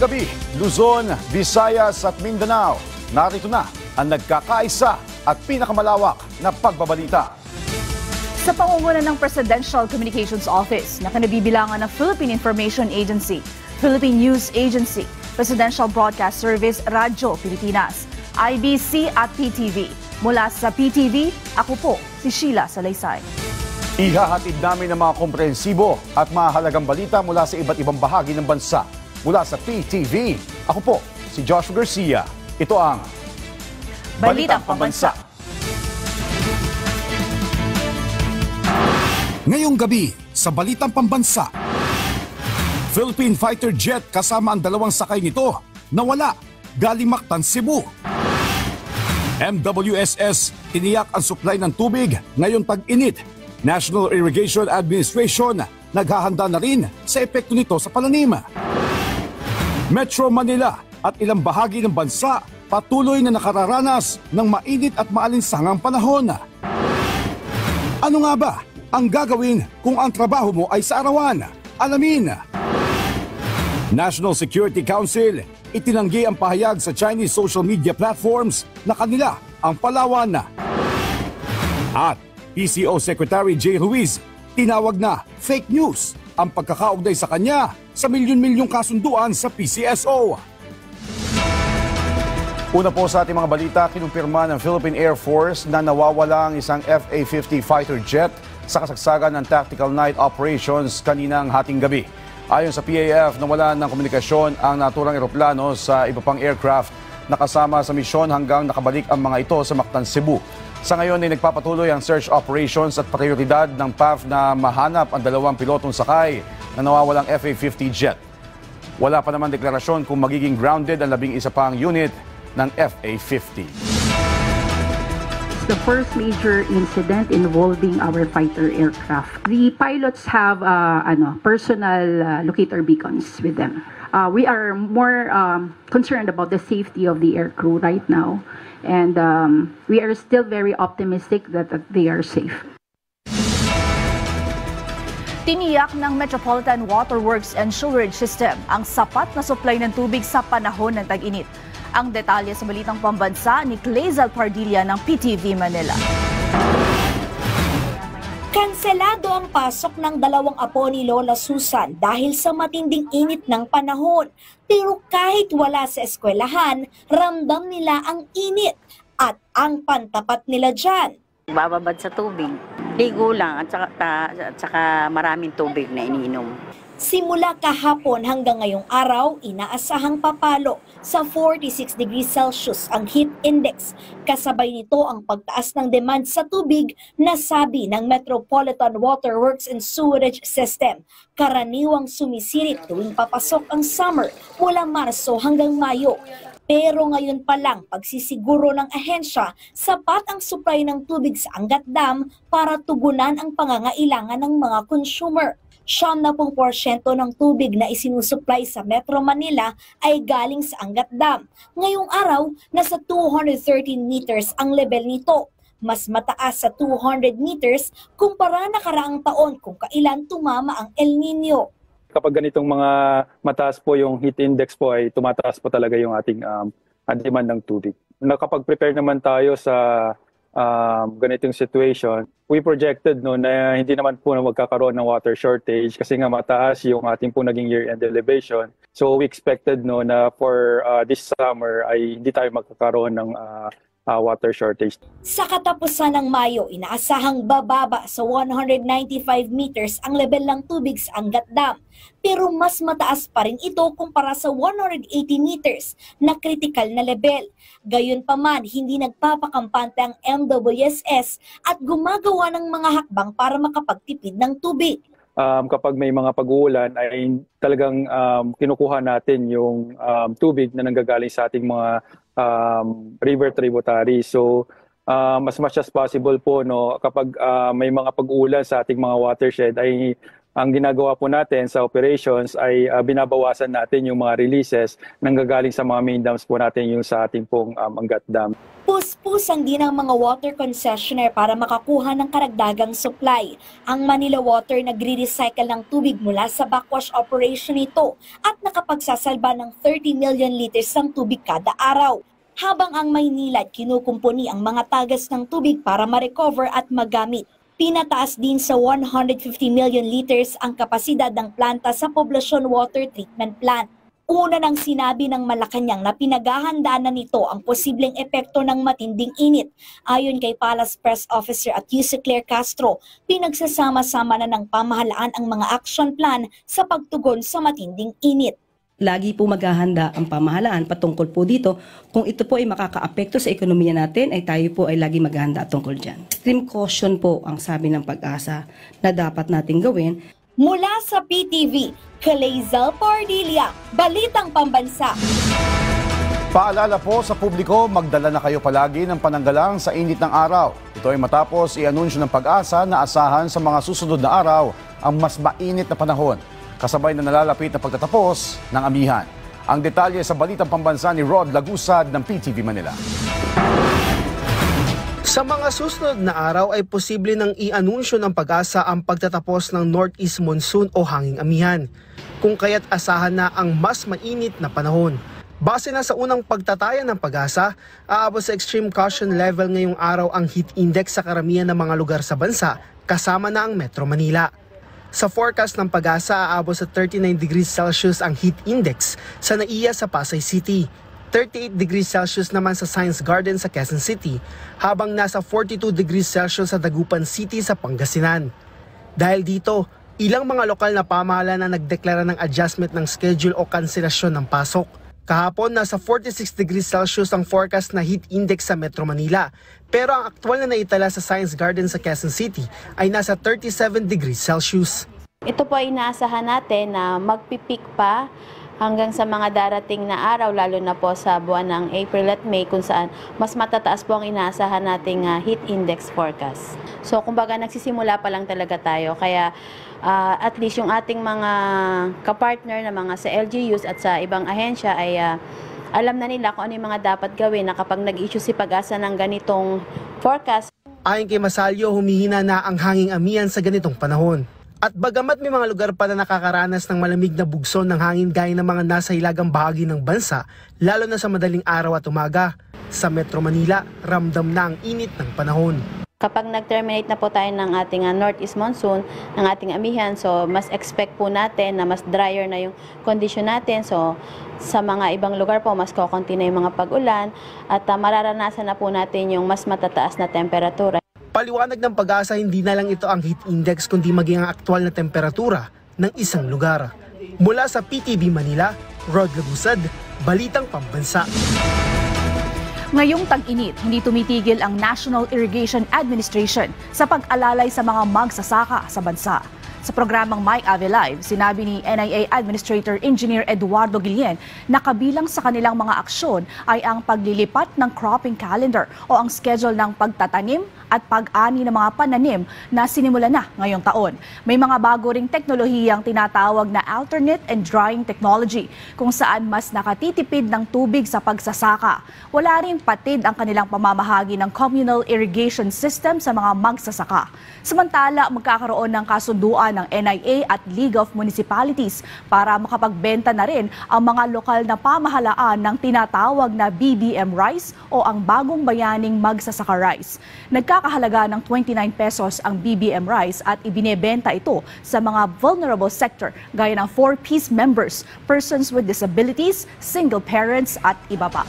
Ngayong gabi, Luzon, Visayas at Mindanao, narito na ang nagkakaisa at pinakamalawak na pagbabalita. Sa pangunguna ng Presidential Communications Office na kinabibilangan ng Philippine Information Agency, Philippine News Agency, Presidential Broadcast Service, Radyo Pilipinas, IBC at PTV. Mula sa PTV, ako po si Sheila Salaysay. Ihahatid namin ang mga komprehensibo at mahalagang balita mula sa iba't ibang bahagi ng bansa. Mula sa PTV, ako po si Joshua Garcia. Ito ang Balitang Pambansa. Ngayong gabi sa Balitang Pambansa, Philippine fighter jet kasama ang dalawang sakay nito nawala galing Mactan, Cebu. MWSS tiniyak ang supply ng tubig ngayong tag-init. National Irrigation Administration naghahanda na rin sa epekto nito sa pananim. Metro Manila at ilang bahagi ng bansa patuloy na nakararanas ng mainit at maalinsangang panahon. Ano nga ba ang gagawin kung ang trabaho mo ay sa arawan? Alamin! National Security Council itinanggi ang pahayag sa Chinese social media platforms na kanila ang Palawan. At PCO Secretary Jay Ruiz tinawag na fake news ang pagkakaugnay sa kanya sa milyon-milyong kasunduan sa PCSO. Una po sa ating mga balita, kinumpirma ng Philippine Air Force na nawawala ang isang FA-50 fighter jet sa kasagsagan ng tactical night operations kaninang hating gabi. Ayon sa PAF, nawala ng komunikasyon ang naturang eroplano sa iba pang aircraft na kasama sa misyon hanggang nakabalik ang mga ito sa Mactan, Cebu. Sa ngayon ay nagpapatuloy ang search operations at prioridad ng PAF na mahanap ang dalawang pilotong sakay na nawawalang FA-50 jet. Wala pa naman deklarasyon kung magiging grounded ang 11 pang unit ng FA-50. The first major incident involving our fighter aircraft. The pilots have personal locator beacons with them. We are more concerned about the safety of the aircrew right now, and we are still very optimistic that they are safe. Tiniyak ng Metropolitan Water Works and Sewerage System ang sapat na supply ng tubig sa panahon ng tag-init. Ang detalye sa Balitang Pambansa ni Clazel Pardilla ng PTV Manila. Kanselado ang pasok ng dalawang apo ni Lola Susan dahil sa matinding init ng panahon. Pero kahit wala sa eskwelahan, ramdam nila ang init at ang pantapat nila dyan. Bababad sa tubig, ligo lang at saka maraming tubig na iniinom. Simula kahapon hanggang ngayong araw, inaasahang papalo sa 46 degrees Celsius ang heat index. Kasabay nito ang pagtaas ng demand sa tubig na sabi ng Metropolitan Water Works and Sewerage System. Karaniwang sumisirit tuwing papasok ang summer mula Marso hanggang Mayo. Pero ngayon pa lang, pagsisiguro ng ahensya, sapat ang supply ng tubig sa Angat Dam para tugunan ang pangangailangan ng mga consumer. 70% ng tubig na isinusupply sa Metro Manila ay galing sa Angat Dam. Ngayong araw, nasa 213 meters ang level nito. Mas mataas sa 200 meters kumpara nakaraang taon kung kailan tumama ang El Nino. Kapag ganitong mga mataas po yung heat index po ay tumataas po talaga yung ating demand ng tubig. Nakapag-prepare naman tayo sa ganitong situation. We projected na hindi naman po na magkakaroon ng water shortage kasi nga mataas yung ating po naging year-end elevation. So we expected na for this summer ay hindi tayo magkakaroon ng water shortage. Sa katapusan ng Mayo, inaasahang bababa sa 195 meters ang level ng tubig sa Angat Dam. Pero mas mataas pa rin ito kumpara sa 180 meters na critical na level. Gayunpaman, hindi nagpapakampante ang MWSS at gumagawa ng mga hakbang para makapagtipid ng tubig. Kapag may mga pag-uulan ay talagang kinukuha natin yung tubig na nanggagaling sa ating mga river tributary. So as much as possible po kapag may mga pag-uulan sa ating mga watershed ay ang ginagawa po natin sa operations ay binabawasan natin yung mga releases nang gagaling sa mga main dams po natin, yung sa ating pong Angat Dam. Puspusan din ang mga water concessionaire para makakuha ng karagdagang supply. Ang Manila Water nagre-recycle ng tubig mula sa backwash operation nito at nakapagsasalba ng 30 million liters ng tubig kada araw. Habang ang Maynila kinukumpuni ang mga tagas ng tubig para ma-recover at magamit. Pinataas din sa 150 million liters ang kapasidad ng planta sa Poblacion Water Treatment Plant. Una nang sinabi ng Malacanang na pinaghahandaan na nito ang posibleng epekto ng matinding init. Ayon kay Palace Press Officer at UC Claire Castro, pinagsasama-sama na ng pamahalaan ang mga action plan sa pagtugon sa matinding init. Lagi po maghahanda ang pamahalaan patungkol po dito. Kung ito po ay makakaapekto sa ekonomiya natin, ay tayo po ay lagi maghahanda tungkol dyan. Extreme caution po ang sabi ng Pag-asa na dapat nating gawin. Mula sa PTV, Kalezal Pardilla, Balitang Pambansa. Paalala po sa publiko, magdala na kayo palagi ng pananggalang sa init ng araw. Ito ay matapos i-anunsyo ng Pag-asa na asahan sa mga susunod na araw ang mas mainit na panahon, kasabay na nalalapit na pagtatapos ng amihan. Ang detalye sa Balitang Pambansa ni Rod Lagusad ng PTV Manila. Sa mga susunod na araw ay posible nang i-anunsyo ng Pag-asa ang pagtatapos ng northeast monsoon o hanging amihan, kung kaya't asahan na ang mas mainit na panahon. Base na sa unang pagtataya ng Pag-asa, aabot sa extreme caution level ngayong araw ang heat index sa karamihan ng mga lugar sa bansa, kasama na ang Metro Manila. Sa forecast ng Pag-asa, aabot sa 39 degrees Celsius ang heat index sa NAIA sa Pasay City, 38 degrees Celsius naman sa Science Garden sa Quezon City, habang nasa 42 degrees Celsius sa Dagupan City sa Pangasinan. Dahil dito, ilang mga lokal na pamahalaan na nagdeklara ng adjustment ng schedule o kanselasyon ng pasok. Kahapon, nasa 46 degrees Celsius ang forecast na heat index sa Metro Manila, pero ang aktwal na naitala sa Science Garden sa Quezon City ay nasa 37 degrees Celsius. Ito po ay inaasahan natin na magpipik pa hanggang sa mga darating na araw, lalo na po sa buwan ng April at May, kung saan mas matataas po ang inaasahan nating heat index forecast. So kumbaga nagsisimula pa lang talaga tayo, kaya at least yung ating mga kapartner na mga sa LGUs at sa ibang ahensya ay alam na nila kung ano yung mga dapat gawin na kapag nag-issue si Pag-asa ng ganitong forecast. Ayon kay Masalio, humihina na ang hanging amihan sa ganitong panahon. At bagamat may mga lugar pa na nakakaranas ng malamig na bugson ng hangin gaya ng mga nasa hilagang bahagi ng bansa, lalo na sa madaling araw at umaga, sa Metro Manila, ramdam na ang init ng panahon. Kapag nag-terminate na po tayo ng ating northeast monsoon, ng ating amihan, so mas expect po natin na mas drier na yung condition natin. So sa mga ibang lugar po, mas kukunti na yung mga pag-ulan at mararanasan na po natin yung mas matataas na temperatura. Paliwanag ng Pag-asa, hindi na lang ito ang heat index kundi maging ang aktwal na temperatura ng isang lugar. Mula sa PTV Manila, Rod Lagusad, Balitang Pambansa. Ngayong tag-init, hindi tumitigil ang National Irrigation Administration sa pag-alalay sa mga magsasaka sa bansa. Sa programang My Ave Live, sinabi ni NIA Administrator Engineer Eduardo Guillen na kabilang sa kanilang mga aksyon ay ang paglilipat ng cropping calendar o ang schedule ng pagtatanim at pag-ani ng mga pananim na sinimula na ngayong taon. May mga bago ring teknolohiyang tinatawag na alternate and drying technology kung saan mas nakatitipid ng tubig sa pagsasaka. Wala rin patid ang kanilang pamamahagi ng communal irrigation system sa mga magsasaka. Samantala, magkakaroon ng kasunduan ng NIA at League of Municipalities para makapagbenta na rin ang mga lokal na pamahalaan ng tinatawag na BBM Rice o ang Bagong Bayaning Magsasaka Rice. Nagkakahalaga ng 29 pesos ang BBM Rice at ibinebenta ito sa mga vulnerable sector gaya ng 4-piece members, persons with disabilities, single parents at iba pa.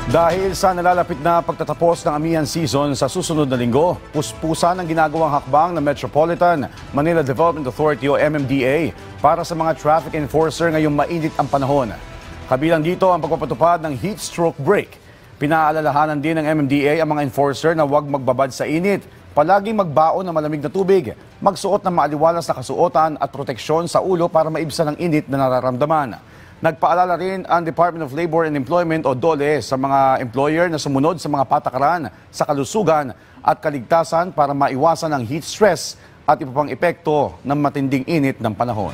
Dahil sa nalalapit na pagtatapos ng amihan season sa susunod na linggo, puspusan ang ginagawang hakbang ng Metropolitan Manila Development Authority o MMDA para sa mga traffic enforcer ngayong mainit ang panahon. Kabilang dito ang pagpapatupad ng heat stroke break. Pinaalalahanan din ng MMDA ang mga enforcer na huwag magbabad sa init, palaging magbaon ng malamig na tubig, magsuot ng maaliwalas na kasuotan at proteksyon sa ulo para maibsan ang init na nararamdaman. Nagpaalala rin ang Department of Labor and Employment o DOLE sa mga employer na sumunod sa mga patakaran sa kalusugan at kaligtasan para maiwasan ang heat stress at iba pang epekto ng matinding init ng panahon.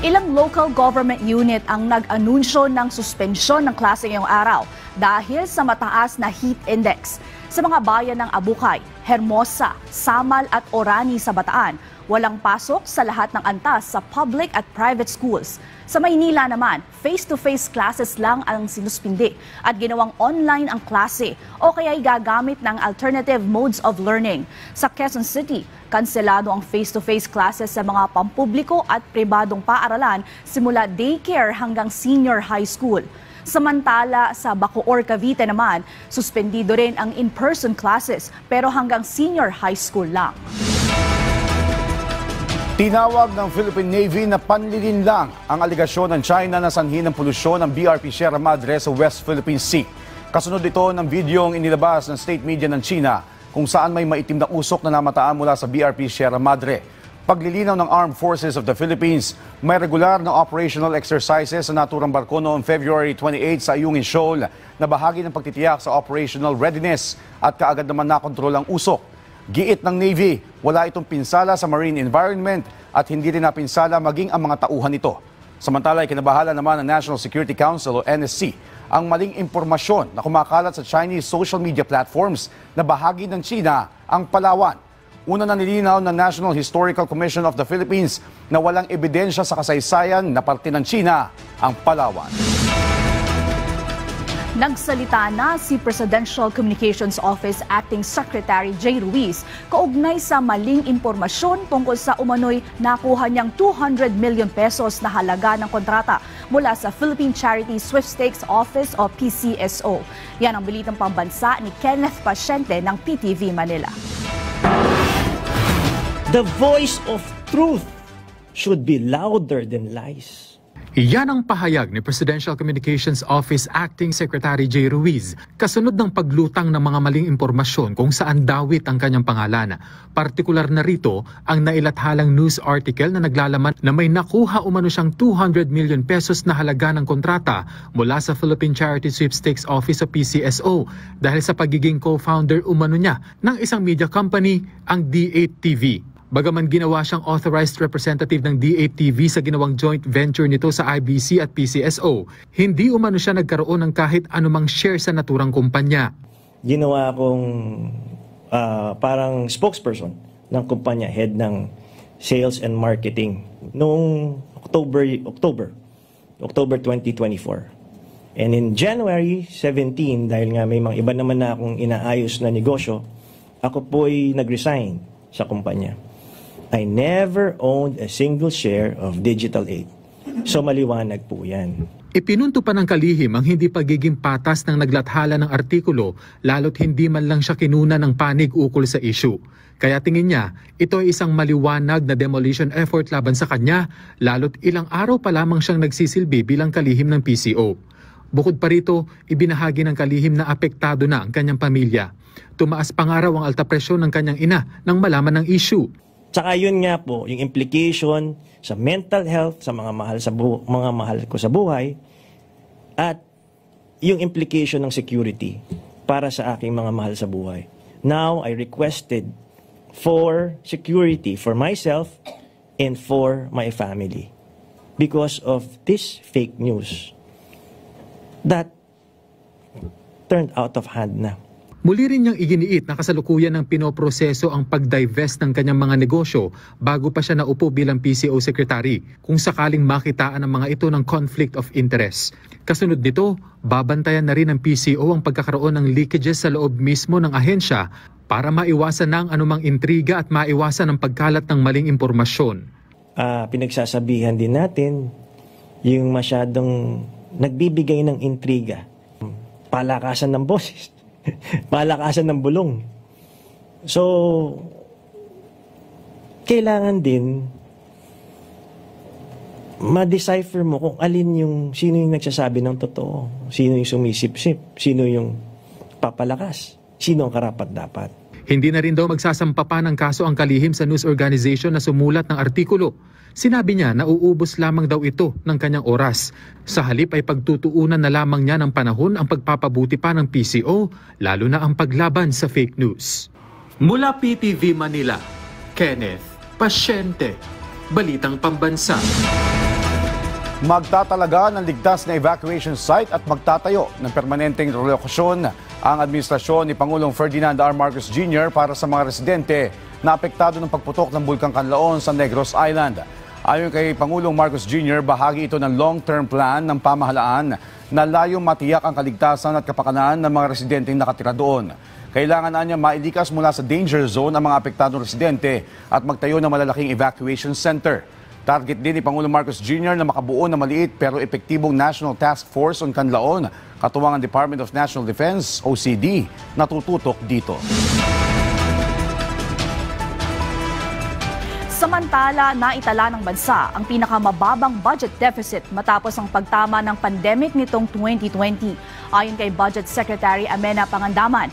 Ilang local government unit ang nag-anunsyo ng suspensyon ng klase ngayong araw dahil sa mataas na heat index. Sa mga bayan ng Abukay, Hermosa, Samal at Orani sa Bataan, walang pasok sa lahat ng antas sa public at private schools. Sa Maynila naman, face-to-face classes lang ang sinuspindi at ginawang online ang klase o kaya'y gagamit ng alternative modes of learning. Sa Quezon City, kanselado ang face-to-face classes sa mga pampubliko at pribadong paaralan simula daycare hanggang senior high school. Samantala, sa Bacoor, Cavite naman, suspendido rin ang in-person classes pero hanggang senior high school lang. Tinawag ng Philippine Navy na panlilin lang ang aligasyon ng China na sanhi ng polusyon ng BRP Sierra Madre sa West Philippine Sea. Kasunod ito ng videong inilabas ng state media ng China kung saan may maitim na usok na namataan mula sa BRP Sierra Madre. Paglilinaw ng Armed Forces of the Philippines, may regular na operational exercises sa naturang barko noong February 28 sa Ayungin Shoal na bahagi ng pagtitiyak sa operational readiness at kaagad naman nakontrol ang usok. Giit ng Navy, wala itong pinsala sa marine environment at hindi rin napinsala maging ang mga tauhan nito. Samantala, kinabahala naman ng National Security Council o NSC ang maling impormasyon na kumakalat sa Chinese social media platforms na bahagi ng China ang Palawan. Una na nilinaw ng National Historical Commission of the Philippines na walang ebidensya sa kasaysayan na parte ng China ang Palawan. Nagsalita na si Presidential Communications Office Acting Secretary Jay Ruiz kaugnay sa maling impormasyon tungkol sa umano'y nakuha niyang 200 million pesos na halaga ng kontrata mula sa Philippine Charity Sweepstakes Office o PCSO. Yan ang balitang pambansa ni Kenneth Pasyente ng PTV Manila. The voice of truth should be louder than lies. Iyan ang pahayag ni Presidential Communications Office Acting Secretary Jay Ruiz kasunod ng paglutang ng mga maling impormasyon kung saan dawit ang kanyang pangalan. Partikular na rito ang nailathalang news article na naglalaman na may nakuha umano siyang 200 million pesos na halaga ng kontrata mula sa Philippine Charity Sweepstakes Office o PCSO dahil sa pagiging co-founder umano niya ng isang media company, ang D8TV. Bagaman ginawa siyang authorized representative ng D8TV sa ginawang joint venture nito sa IBC at PCSO, hindi umano siya nagkaroon ng kahit anumang share sa naturang kumpanya. Ginawa akong parang spokesperson ng kumpanya, head ng sales and marketing noong October 2024. And in January 17, dahil nga may mga iba naman na akong inaayos na negosyo, ako po'y nag-resign sa kumpanya. I never owned a single share of Digital 8. So maliwanag po yan. Ipinunto pa ng kalihim ang hindi pagiging patas ng naglathala ng artikulo lalo't hindi man lang siya kinuna ng panig ukol sa issue. Kaya tingin niya, ito ay isang maliwanag na demolition effort laban sa kanya lalo't ilang araw pa lamang siyang nagsisilbi bilang kalihim ng PCO. Bukod pa rito, ibinahagi ng kalihim na apektado na ang kanyang pamilya. Tumaas pa nga raw ang alta presyon ng kanyang ina nang malaman ng issue. Tsaka yun nga po, yung implication sa mental health, sa mga mahal ko sa buhay, at yung implication ng security para sa aking mga mahal sa buhay. Now, I requested for security for myself and for my family because of this fake news that turned out of hand na. Muli rin niyang iginiit na kasalukuyan ng pinoproseso ang pag-divest ng kanyang mga negosyo bago pa siya naupo bilang PCO Secretary kung sakaling makitaan ng mga ito ng conflict of interest. Kasunod nito, babantayan na rin ng PCO ang pagkakaroon ng leakages sa loob mismo ng ahensya para maiwasan na ang anumang intriga at maiwasan ang pagkalat ng maling impormasyon. Pinagsasabihan din natin yung masyadong nagbibigay ng intriga, palakasan ng boses. Palakasan ng bulong. So, kailangan din ma-decipher mo kung alin yung, sino yung nagsasabi ng totoo, sino yung sumisip-sip, sino yung papalakas, sino ang karapat-dapat. Hindi na rin daw magsasampa pa ng kaso ang kalihim sa news organization na sumulat ng artikulo. Sinabi niya na uubos lamang daw ito ng kanyang oras. Sa halip ay pagtutuunan na lamang niya ng panahon ang pagpapabuti pa ng PCO, lalo na ang paglaban sa fake news. Mula PTV Manila, Kenneth Pasyente, Balitang Pambansa. Magtatalaga ng ligtas na evacuation site at magtatayo ng permanenteng relokasyon ang administrasyon ni Pangulong Ferdinand R. Marcos Jr. para sa mga residente na apektado ng pagputok ng Bulkang Kanlaon sa Negros Island. Ayon kay Pangulong Marcos Jr., bahagi ito ng long-term plan ng pamahalaan na layong matiyak ang kaligtasan at kapakanan ng mga residenteng nakatira doon. Kailangan na niya mailikas mula sa danger zone ang mga apektadong residente at magtayo ng malalaking evacuation center. Target din ni Pangulong Marcos Jr. na makabuo na maliit pero epektibong National Task Force on Kanlaon, katuwang ang Department of National Defense, OCD, na tututok dito. Samantala, naitala ng bansa ang pinakamababang budget deficit matapos ang pagtama ng pandemic nitong 2020. Ayon kay Budget Secretary Amena Pangandaman,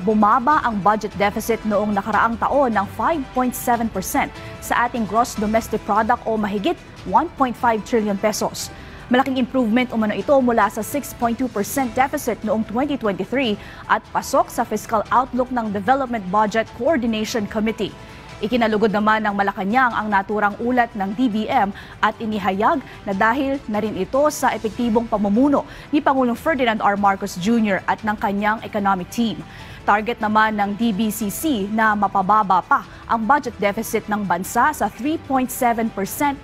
bumaba ang budget deficit noong nakaraang taon ng 5.7% sa ating gross domestic product o mahigit 1.5 trillion pesos. Malaking improvement umano ito mula sa 6.2% deficit noong 2023 at pasok sa fiscal outlook ng Development Budget Coordination Committee. Ikinalugod naman ng Malacanang ang naturang ulat ng DBM at inihayag na dahil na rin ito sa epektibong pamumuno ni Pangulong Ferdinand R. Marcos Jr. at ng kanyang economic team. Target naman ng DBCC na mapababa pa ang budget deficit ng bansa sa 3.7%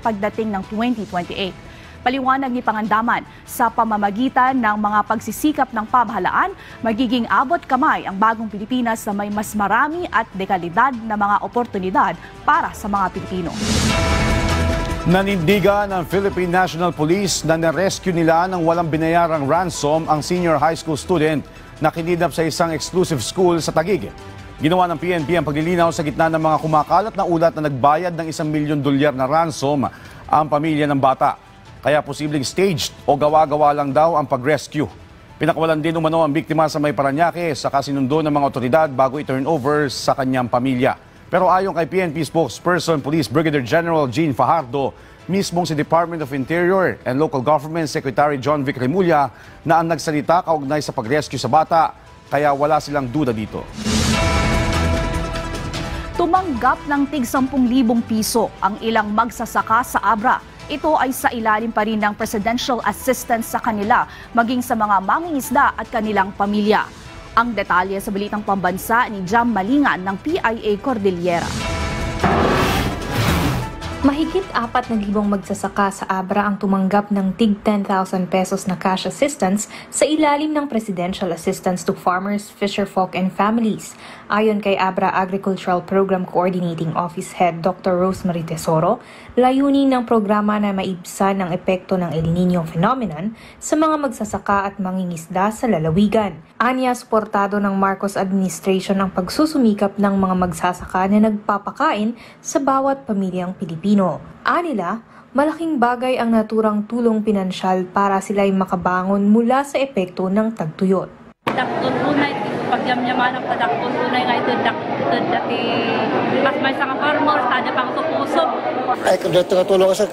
pagdating ng 2028. Paliwanag ni Pangandaman, sa pamamagitan ng mga pagsisikap ng pamahalaan, magiging abot kamay ang bagong Pilipinas na may mas marami at dekalidad na mga oportunidad para sa mga Pilipino. Nanindigan ng Philippine National Police na narescue nila ng walang binayarang ransom ang senior high school student na kinidnap sa isang exclusive school sa Taguig. Ginawa ng PNP ang paglilinaw sa gitna ng mga kumakalat na ulat na nagbayad ng $1 milyon na ransom ang pamilya ng bata. Kaya posibleng staged o gawa-gawa lang daw ang pag-rescue. Pinakawalan din umano ang biktima sa May Parañaque sa kasinundo ng mga otoridad bago i-turn over sa kanyang pamilya. Pero ayon kay PNP spokesperson Police Brigadier General Jean Fajardo, mismong si Department of Interior and Local Government Secretary John Vic Remulla na ang nagsalita kaugnay sa pag-rescue sa bata, kaya wala silang duda dito. Tumanggap ng tig 10,000 piso ang ilang magsasaka sa Abra. Ito ay sa ilalim pa rin ng presidential assistance sa kanila, maging sa mga mangingisda at kanilang pamilya. Ang detalye sa Balitang Pambansa ni Jam Malingan ng PIA Cordillera. Mahigit 4,000 magsasaka sa Abra ang tumanggap ng tig 10,000 pesos na cash assistance sa ilalim ng Presidential Assistance to Farmers, Fisherfolk and Families. Ayon kay Abra Agricultural Program Coordinating Office Head Dr. Rosemary Tesoro, layunin ng programa na maibsan ang epekto ng El Niño phenomenon sa mga magsasaka at mangingisda sa lalawigan. Anya, suportado ng Marcos administration ang pagsusumikap ng mga magsasaka na nagpapakain sa bawat pamilyang Pilipino. Anila, malaking bagay ang naturang tulong pinansyal para sila'y makabangon mula sa epekto ng tagtuyot. Dakton tunay, pagyamyaman ang padakton tunay nga ito dati mas may sa farmer, tada pang supusob. Ay, kada tulong sa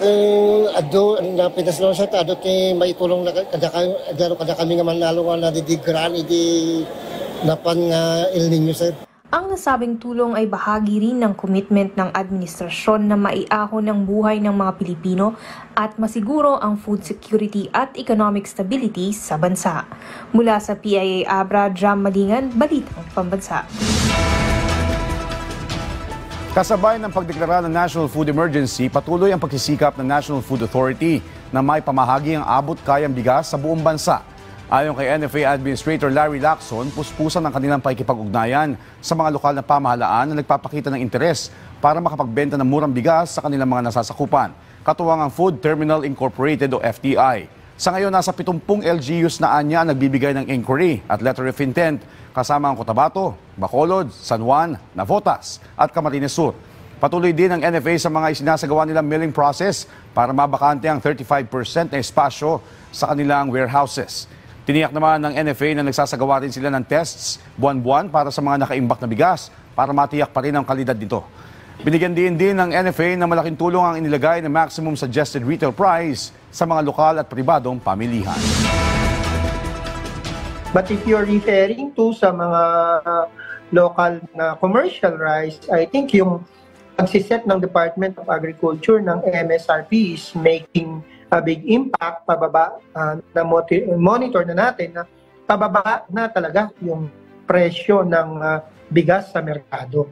ado, na pinas lang sa ado, may tulong na kada kami nga manalo nga nadidigran, hindi napan nga El Niño, sir. Ang nasabing tulong ay bahagi rin ng commitment ng administrasyon na maiahon ng buhay ng mga Pilipino at masiguro ang food security at economic stability sa bansa. Mula sa PIA Abra, Jam Malingan, Balitang Pambansa. Kasabay ng pagdeklara ng National Food Emergency, patuloy ang pagsisikap ng National Food Authority na may pamahagi ang abot-kayang bigas sa buong bansa. Ayon kay NFA Administrator Larry Lacson, puspusan ang kanilang pakikipag-ugnayan sa mga lokal na pamahalaan na nagpapakita ng interes para makapagbenta ng murang bigas sa kanilang mga nasasakupan, katuwang ang Food Terminal Incorporated o FTI. Sa ngayon, nasa 70 LGUs na anya nagbibigay ng inquiry at letter of intent kasama ang Cotabato, Bacolod, San Juan, Navotas at Camarines Sur. Patuloy din ang NFA sa mga isinasagawa nilang milling process para mabakante ang 35% na espasyo sa kanilang warehouses. Tiniyak naman ng NFA na nagsasagawa rin sila ng tests buwan-buwan para sa mga nakaimbak na bigas para matiyak pa rin ang kalidad nito. Binigyan din ng NFA na malaking tulong ang inilagay na maximum suggested retail price sa mga lokal at pribadong pamilihan. But if you're referring to sa mga local na commercial rice, I think yung pagsiset ng Department of Agriculture ng MSRP is making a big impact. Pababa na monitor na natin na pababa na talaga yung presyo ng bigas sa merkado.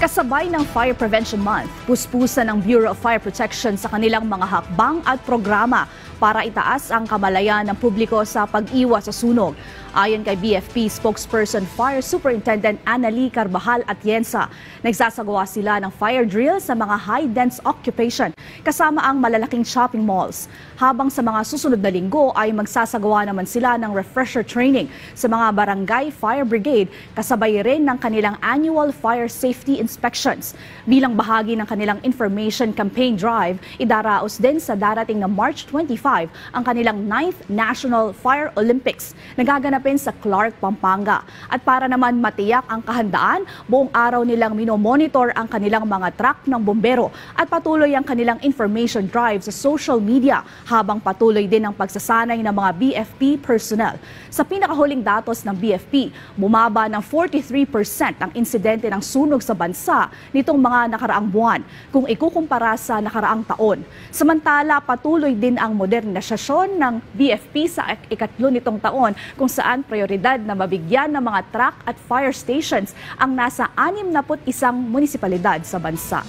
Kasabay ng Fire Prevention Month, puspusan ng Bureau of Fire Protection sa kanilang mga hakbang at programa para itaas ang kamalayan ng publiko sa pag-iwas sa sunog. Ayon kay BFP spokesperson Fire Superintendent Annalie Carbajal Atienza, nagsasagawa sila ng fire drill sa mga high-dense occupation kasama ang malalaking shopping malls. Habang sa mga susunod na linggo ay magsasagawa naman sila ng refresher training sa mga barangay fire brigade kasabay rin ng kanilang annual fire safety inspections. Bilang bahagi ng kanilang information campaign drive, idaraos din sa darating na March 25 ang kanilang 9th National Fire Olympics na gaganapin sa Clark, Pampanga. At para naman matiyak ang kahandaan, buong araw nilang minomonitor ang kanilang mga truck ng bombero at patuloy ang kanilang information drive sa social media habang patuloy din ang pagsasanay ng mga BFP personnel. Sa pinakahuling datos ng BFP, bumaba ng 43% ang insidente ng sunog sa bansa nitong mga nakaraang buwan kung ikukumpara sa nakaraang taon. Samantala, patuloy din ang modernisasyon ng BFP sa ikatlo nitong taon kung saan prioridad na mabigyan ng mga truck at fire stations ang nasa 61 munisipalidad sa bansa.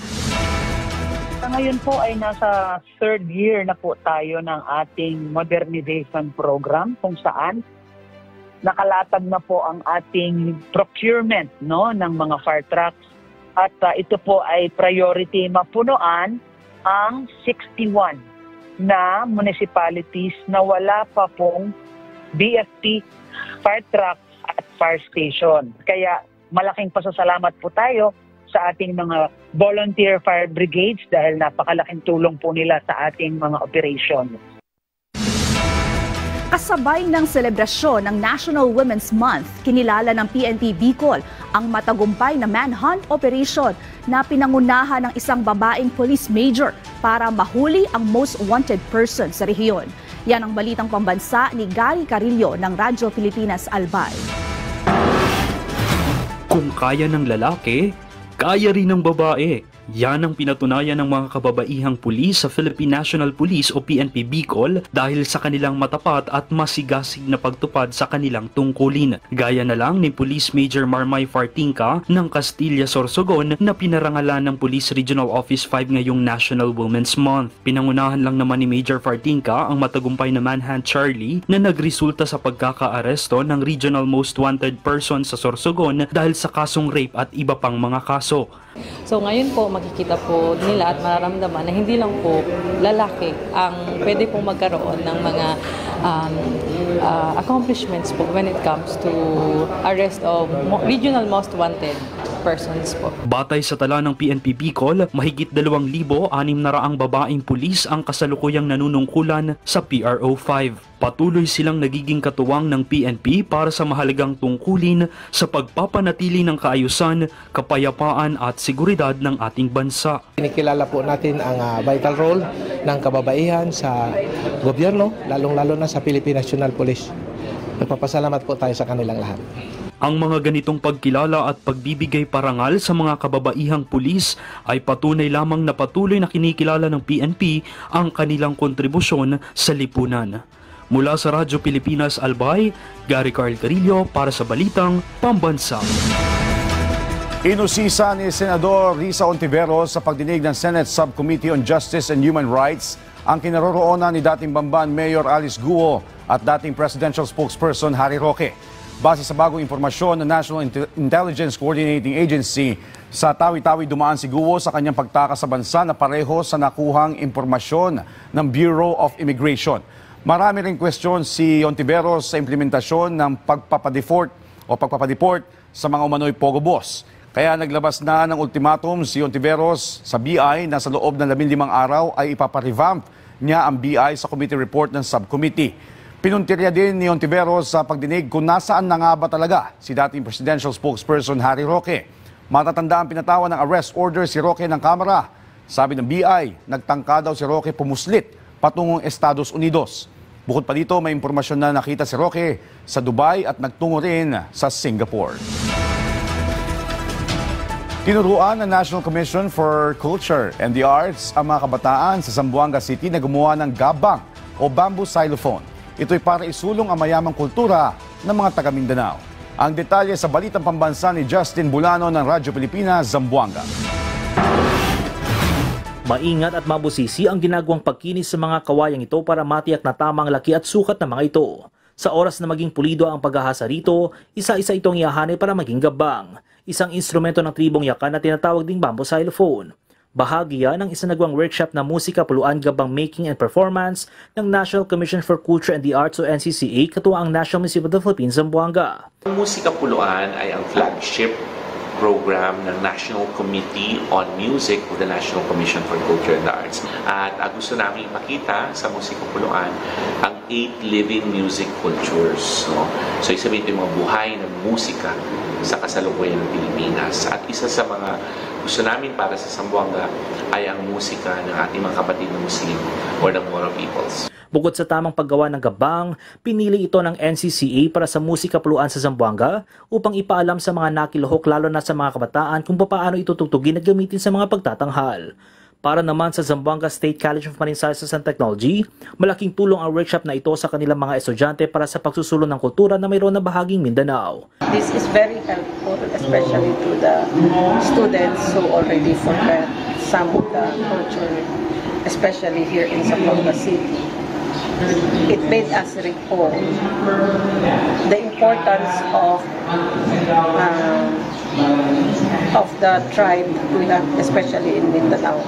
Ngayon po ay nasa third year na po tayo ng ating modernization program kung saan nakalatag na po ang ating procurement ng mga fire trucks at ito po ay priority mapunuan ang 61 na municipalities na wala pa pong BFP fire trucks at fire station. Kaya malaking pasasalamat po tayo sa ating mga volunteer fire brigades dahil napakalaking tulong po nila sa ating mga operation. Kasabay ng selebrasyon ng National Women's Month, kinilala ng PNP Bicol ang matagumpay na manhunt operation na pinangunahan ng isang babaeng police major para mahuli ang most wanted person sa rehiyon. Yan ang balitang pambansa ni Gary Carillo ng Radyo Pilipinas Albay. Kung kaya ng lalaki, kaya rin ng babae. Yan ang pinatunayan ng mga kababaihang pulis sa Philippine National Police o PNP Bicol dahil sa kanilang matapat at masigasig na pagtupad sa kanilang tungkulin. Gaya na lang ni Police Major Marmay Fartinca ng Castilla Sorsogon na pinarangalan ng Police Regional Office 5 ngayong National Women's Month. Pinangunahan lang naman ni Major Fartinca ang matagumpay na Manhunt Charlie na nagresulta sa pagkakaaresto ng Regional Most Wanted Person sa Sorsogon dahil sa kasong rape at iba pang mga kaso. So ngayon po makikita po nila at mararamdaman na hindi lang po lalaki ang pwede pong magkaroon ng mga accomplishments po when it comes to arrest of regional most wanted persons po. Batay sa tala ng PNP Bicol, mahigit 2,600 babaeng pulis ang kasalukuyang nanunungkulan sa PRO 5. Patuloy silang nagiging katuwang ng PNP para sa mahalagang tungkulin sa pagpapanatili ng kaayusan, kapayapaan at seguridad ng ating bansa. Kinikilala po natin ang vital role ng kababaihan sa gobyerno, lalong-lalo na sa Philippine National Police. Nagpapasalamat po tayo sa kanilang lahat. Ang mga ganitong pagkilala at pagbibigay parangal sa mga kababaihang pulis ay patunay lamang na patuloy na kinikilala ng PNP ang kanilang kontribusyon sa lipunan. Mula sa Radyo Pilipinas Albay, Gary Carl Carillo para sa Balitang Pambansa. Inusisa ni Senador Risa Ontiveros sa pagdinig ng Senate Subcommittee on Justice and Human Rights ang kinaroroonan ni dating Bamban Mayor Alice Guo at dating Presidential Spokesperson Harry Roque. Base sa bagong impormasyon ng National Intelligence Coordinating Agency, sa tawi-tawi dumaan si Guo sa kanyang pagtakas sa bansa na pareho sa nakuhang impormasyon ng Bureau of Immigration. Marami ring question si Ontiveros sa implementasyon ng pagpapadeport sa mga umano'y Pogo Boss. Kaya naglabas na ng ultimatum si Ontiveros sa BI na sa loob ng 15 araw ay ipaparevamp niya ang BI sa committee report ng subcommittee. Pinuntirya din ni Ontiveros sa pagdinig kung nasaan na nga ba talaga si dating Presidential Spokesperson Harry Roque. Matatanda ang pinatawan ng arrest order si Roque ng Kamara. Sabi ng BI, nagtangka daw si Roque pumuslit patungong Estados Unidos. Bukod pa dito, may impormasyon na nakita si Roque sa Dubai at nagtungo rin sa Singapore. Tinuruan ng National Commission for Culture and the Arts ang mga kabataan sa Zamboanga City na gumawa ng gabang o bamboo xylophone. Ito'y para isulong ang mayamang kultura ng mga taga Mindanao. Ang detalye sa Balitang Pambansa ni Justin Bulano ng Radyo Pilipinas, Zamboanga. Maingat at mabusisi ang ginagawang pagkinis sa mga kawayang ito para matiyak na tamang laki at sukat ng mga ito. Sa oras na maging pulido ang paghahasa rito, isa-isa itong iahanay para maging gabang. Isang instrumento ng tribong Yakan na tinatawag ding bamboo xylophone. Bahagi yan ng isinagawang workshop na musika, puluan, gabang making and performance ng National Commission for Culture and the Arts o NCCA katuwang ang National Museum of the Philippines, Zamboanga. Ang musika puluan ay ang flagship program ng National Committee on Music with the National Commission for Culture and the Arts. At gusto namin ipakita sa musika puluan ang 8 living music cultures. So isabihin ito yung mga buhay ng musika sa kasalukuyan ng Pilipinas. At isa sa mga gusto namin para sa Zamboanga ay ang musika ng ating mga kapatid na Muslim or ng Moro peoples. Bukod sa tamang paggawa ng gabang, pinili ito ng NCCA para sa musika puluan sa Zamboanga upang ipaalam sa mga nakiluhok lalo na sa mga kabataan kung paano ito tugtugin at gamitin sa mga pagtatanghal. Para naman sa Zamboanga State College of Marine Sciences and Technology, malaking tulong ang workshop na ito sa kanilang mga estudyante para sa pagsusulong ng kultura na mayroon na bahaging Mindanao. This is very helpful, especially to the students who already forgot some of the culture, especially here in Zamboanga City. It made us recall the importance of the tribe we have, especially in Mindanao.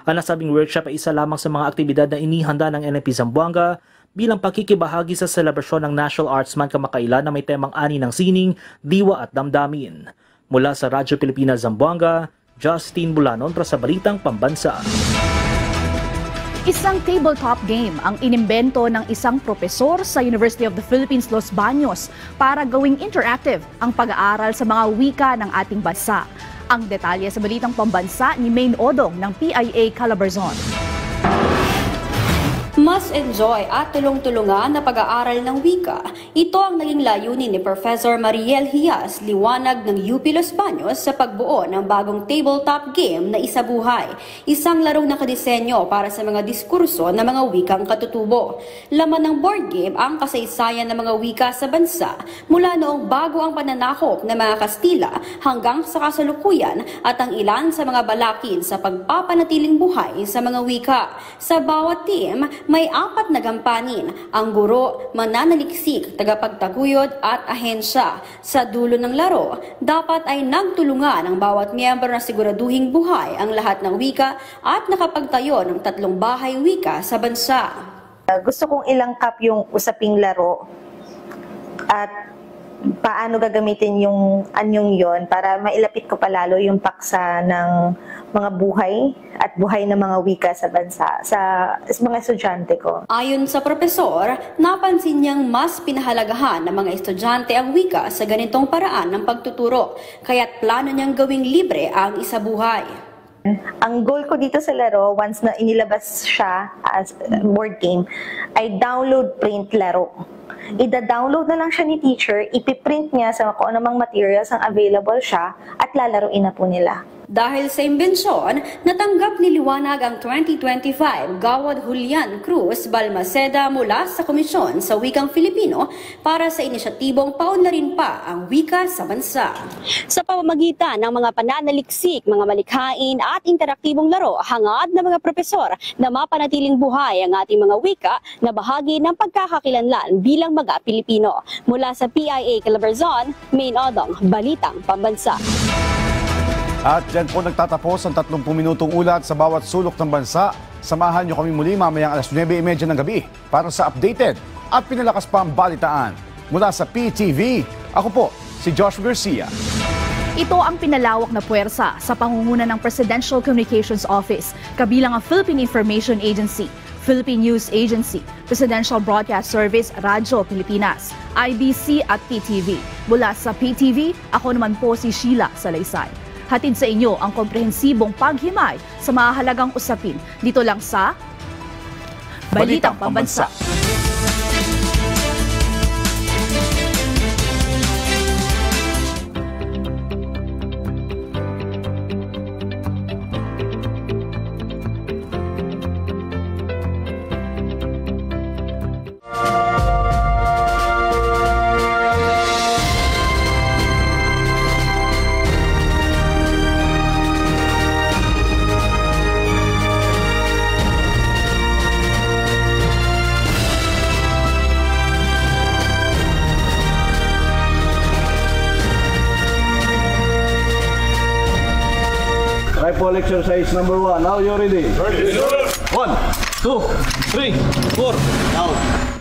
Ang nasabing workshop ay isa lamang sa mga aktibidad na inihanda ng NMP Zamboanga bilang pakikibahagi sa selebrasyon ng National Arts Month kamakailan na may temang ani ng sining, diwa at damdamin. Mula sa Radyo Pilipinas Zamboanga, Justin Bulanon para sa Balitang Pambansa. Isang tabletop game ang inimbento ng isang propesor sa University of the Philippines, Los Baños para gawing interactive ang pag-aaral sa mga wika ng ating bansa. Ang detalye sa Balitang Pambansa ni Maine Odong ng PIA Calabarzon. Mas enjoy at tulong-tulungan na pag-aaral ng wika. Ito ang naging layunin ni Professor Mariel Hias, liwanag ng UP Los Baños sa pagbuo ng bagong tabletop game na Isabuhay. Isang larong nakadisenyo para sa mga diskurso ng mga wikang katutubo. Laman ng board game ang kasaysayan ng mga wika sa bansa mula noong bago ang pananakop ng mga Kastila hanggang sa kasalukuyan at ang ilan sa mga balakid sa pagpapanatiling buhay sa mga wika. Sa bawat team, may 4 na gampanin, ang guro, mananaliksik, tagapagtaguyod at ahensya. Sa dulo ng laro, dapat ay nagtulungan ang bawat miyembro na siguraduhing buhay ang lahat ng wika at nakapagtayo ng 3 bahay wika sa bansa. Gusto kong ilangkap yung usaping laro at paano gagamitin yung anyong yon para mailapit ko palalo yung paksa ng mga buhay at buhay ng mga wika sa bansa, sa mga estudyante ko. Ayon sa propesor, napansin niyang mas pinahalagahan ng mga estudyante ang wika sa ganitong paraan ng pagtuturo, kaya't plano niyang gawing libre ang Isabuhay. Ang goal ko dito sa laro, once na inilabas siya as board game, ay download, print, laro. Ida-download na lang siya ni teacher, ipiprint niya sa kung anumang materials ang available siya at lalaruin na po nila. Dahil sa imbensyon, natanggap ni Liwanag ang 2025 Gawad Julian Cruz Balmaceda mula sa Komisyon sa Wikang Filipino para sa inisyatibong paunlarin pa ang wika sa bansa. Sa pamamagitan ng mga pananaliksik, mga malikhain at interaktibong laro, hangad ng mga propesor na mapanatiling buhay ang ating mga wika na bahagi ng pagkakakilanlan bilang mga Pilipino. Mula sa PIA Calabarzon, Maine Odong, Balitang Pambansa. At dyan po nagtatapos ang 30 minutong ulat sa bawat sulok ng bansa. Samahan niyo kami muli mamayang alas 9:30 ng gabi para sa updated at pinalakas pa ang balitaan. Mula sa PTV, ako po si Joshua Garcia. Ito ang pinalawak na puwersa sa pangunguna ng Presidential Communications Office, kabilang ang Philippine Information Agency, Philippine News Agency, Presidential Broadcast Service, Radyo Pilipinas, IBC at PTV. Mula sa PTV, ako naman po si Sheila Salaysay. Hatid sa inyo ang komprehensibong paghimay sa mahalagang usapin dito lang sa Balitang Pambansa. Rifle exercise number 1. Now you're ready. Ready, sir. 1, 2, 3, 4. Now.